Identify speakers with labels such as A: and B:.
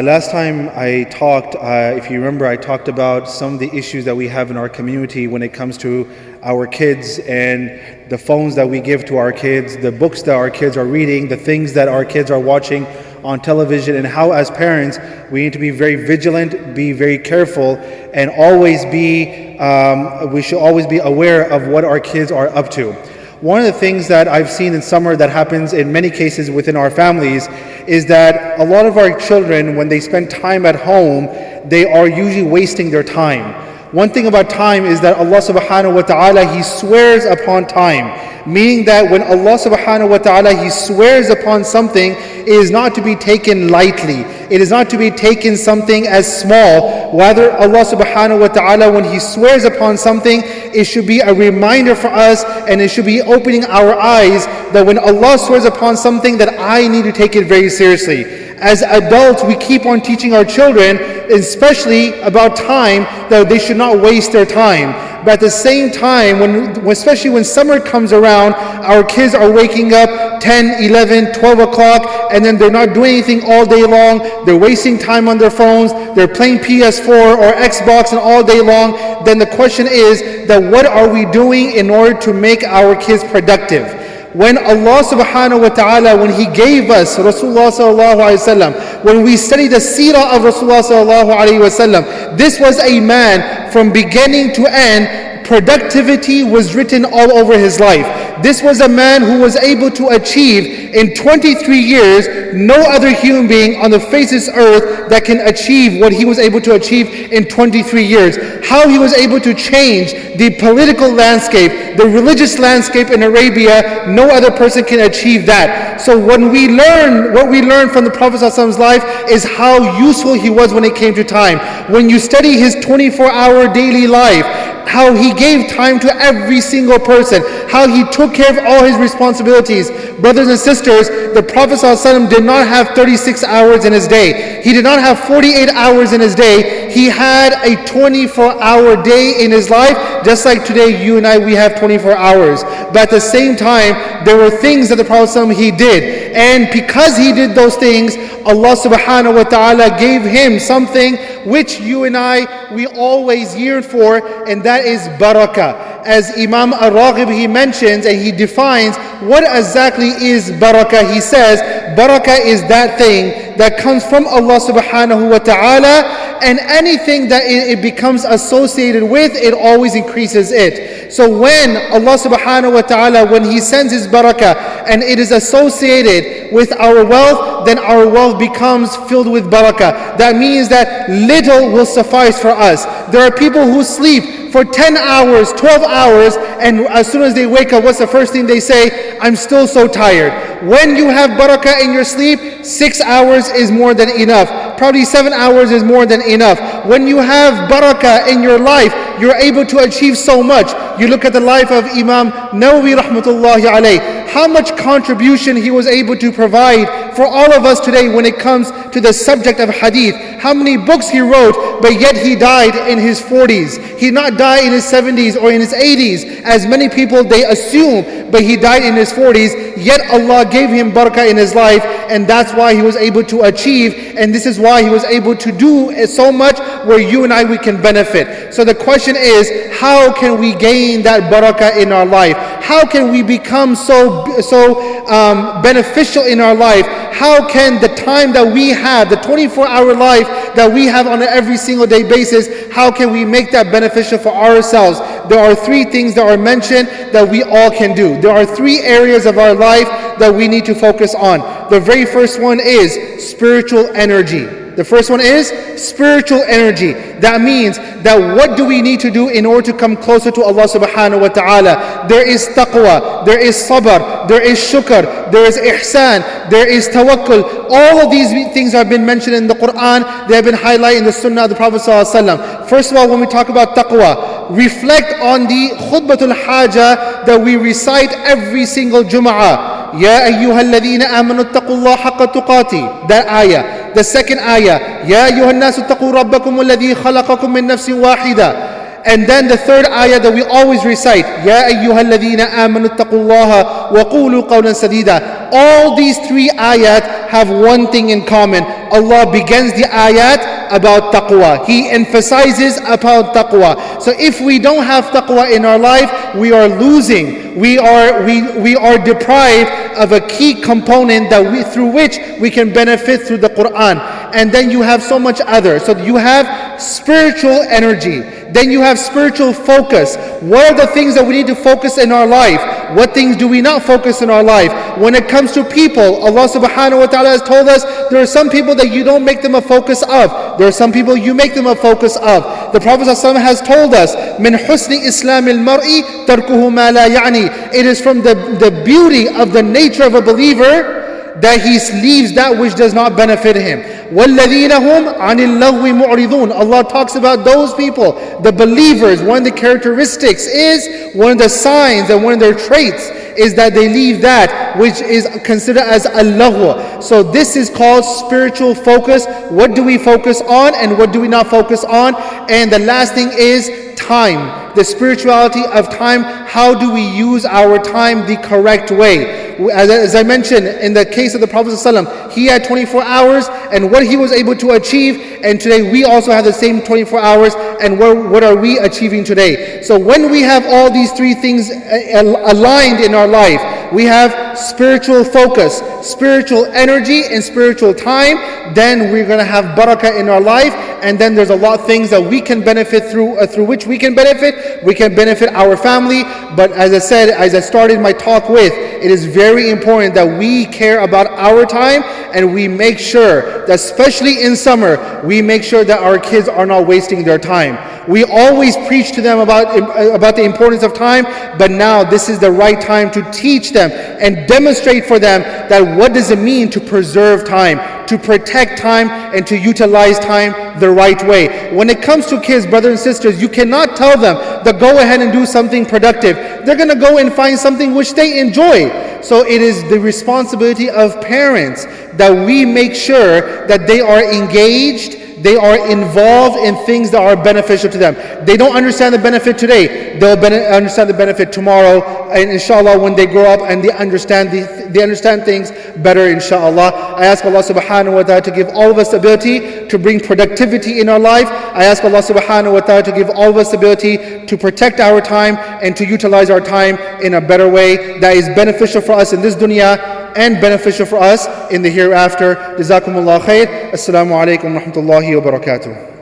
A: Last time I talked, if you remember, I talked about some of the issues that we have in our community when it comes to our kids and the phones that we give to our kids, the books that our kids are reading, the things that our kids are watching on television, and how as parents we need to be very vigilant, be very careful, and we should always be aware of what our kids are up to. One of the things that I've seen in summer that happens in many cases within our families is that a lot of our children, when they spend time at home, they are usually wasting their time. One thing about time is that Allah subhanahu wa ta'ala, He swears upon time. Meaning that when Allah subhanahu wa ta'ala, He swears upon something, it is not to be taken lightly. It is not to be taken something as small. Rather, Allah subhanahu wa ta'ala, when He swears upon something, it should be a reminder for us, and it should be opening our eyes that when Allah swears upon something, that I need to take it very seriously. As adults, we keep on teaching our children, especially about time, that they should not waste their time. But at the same time, especially when summer comes around, our kids are waking up 10, 11, 12 o'clock, and then they're not doing anything all day long. They're wasting time on their phones. They're playing PS4 or Xbox and all day long. Then the question is that what are we doing in order to make our kids productive? When Allah subhanahu wa ta'ala, when He gave us Rasulullah sallallahu alayhi wa sallam, when we study the seerah of Rasulullah sallallahu alayhi wa sallam, this was a man from beginning to end, productivity was written all over his life. This was a man who was able to achieve in 23 years, no other human being on the face of this earth that can achieve what he was able to achieve in 23 years. How he was able to change the political landscape, the religious landscape in Arabia, no other person can achieve that. So when we learn, what we learn from the Prophet ﷺ's life is how useful he was when it came to time. When you study his 24-hour daily life, how he gave time to every single person, how he took care of all his responsibilities. Brothers and sisters, the Prophet ﷺ did not have 36 hours in his day. He did not have 48 hours in his day. He had a 24-hour day in his life, just like today you and I, we have 24 hours. But at the same time, there were things that the Prophet ﷺ, he did. And because he did those things, Allah subhanahu wa ta'ala gave him something which you and I, we always yearn for, and that is Baraqa. As Imam al-Raghib, he mentions and he defines what exactly is Baraqa. He says, Baraqa is that thing that comes from Allah subhanahu wa ta'ala, and anything that it becomes associated with, it always increases it. So when Allah subhanahu wa ta'ala, when He sends His Baraqa and it is associated with our wealth, then our wealth becomes filled with Baraqa. That means that little will suffice for us. There are people who sleep for 10 hours, 12 hours, and as soon as they wake up, what's the first thing they say? I'm still so tired. When you have Baraqa in your sleep, 6 hours is more than enough. Probably 7 hours is more than enough. When you have Baraqa in your life, you're able to achieve so much. You look at the life of Imam Nawawi rahmatullahi alayh, how much contribution he was able to provide for all of us today when it comes to the subject of hadith. How many books he wrote, but yet he died in his 40s. He did not die in his 70s or in his 80s, as many people they assume, but he died in his 40s, yet Allah gave him barakah in his life, and that's why he was able to achieve, and this is why he was able to do so much where you and I, we can benefit. So the question is, how can we gain that barakah in our life? How can we become so beneficial in our life? How can the time that we have, the 24-hour life that we have on an every single day basis, how can we make that beneficial for ourselves? There are 3 things that are mentioned that we all can do. There are 3 areas of our life that we need to focus on. The very first one is spiritual energy. The first one is spiritual energy. That means that what do we need to do in order to come closer to Allah subhanahu wa ta'ala? There is taqwa, there is sabr, there is shukr, there is ihsan, there is tawakkul. All of these things have been mentioned in the Quran. They have been highlighted in the Sunnah of the Prophet sallallahu alaihi wasallam. First of all, when we talk about taqwa, reflect on the khutbatul haja that we recite every single Jum'ah. Ya ayyuhal ladhina amanu attaqullaha haqqa tuqati. That ayah. The second ayah, Ya ayyuhan nasu attaqu rabbakum alladhi khalaqakum min nafsin wahida. And then the third ayah that we always recite, Ya ayyuhal ladhina amanu taqullaha wa qulu qawlan sadida. All these three ayat have one thing in common. Allah begins the ayat about taqwa. He emphasizes about taqwa. So if we don't have taqwa in our life, we are losing. We are deprived of a key component through which we can benefit through the Quran. And then you have so much other. So you have spiritual energy. Then you have spiritual focus. What are the things that we need to focus in our life? What things do we not focus in our life? When it comes to people, Allah subhanahu wa ta'ala has told us there are some people that you don't make them a focus of. There are some people you make them a focus of. The Prophet ﷺ has told us, "Min husni islamil mar'i tarkuhu ma la ya'ni." It is from the beauty of the nature of a believer that he leaves that which does not benefit him. وَالَّذِينَ هُمْ عَنِ اللَّغْوِ مُعْرِضُونَ. Allah talks about those people, the believers. One of the characteristics is, one of the signs and one of their traits is that they leave that which is considered as al-laghw. So this is called spiritual focus. What do we focus on and what do we not focus on? And the last thing is time. The spirituality of time. How do we use our time the correct way? As I mentioned, in the case of the Prophet ﷺ, he had 24 hours and what he was able to achieve, and today we also have the same 24 hours, and what are we achieving today? So when we have all these three things aligned in our life, we have spiritual focus, spiritual energy, and spiritual time, then we're going to have barakah in our life, and then there's a lot of things that we can benefit through which we can benefit. We can benefit our family, but as I said, as I started my talk with, it is very important that we care about our time, and we make sure that, especially in summer, we make sure that our kids are not wasting their time. We always preach to them about the importance of time, but now this is the right time to teach them and demonstrate for them that what does it mean to preserve time, to protect time, and to utilize time the right way. When it comes to kids, brothers and sisters, you cannot tell them that go ahead and do something productive. They're going to go and find something which they enjoy. So it is the responsibility of parents that we make sure that they are engaged, they are involved in things that are beneficial to them. They don't understand the benefit today. They'll understand the benefit tomorrow, and inshallah when they grow up and they understand things better, inshallah. I ask Allah subhanahu wa ta'ala to give all of us the ability to bring productivity in our life. I ask Allah subhanahu wa ta'ala to give all of us the ability to protect our time and to utilize our time in a better way that is beneficial for us in this dunya and beneficial for us in the hereafter. Jazakumullah khair. Assalamu alaikum wa rahmatullahi wa barakatuh.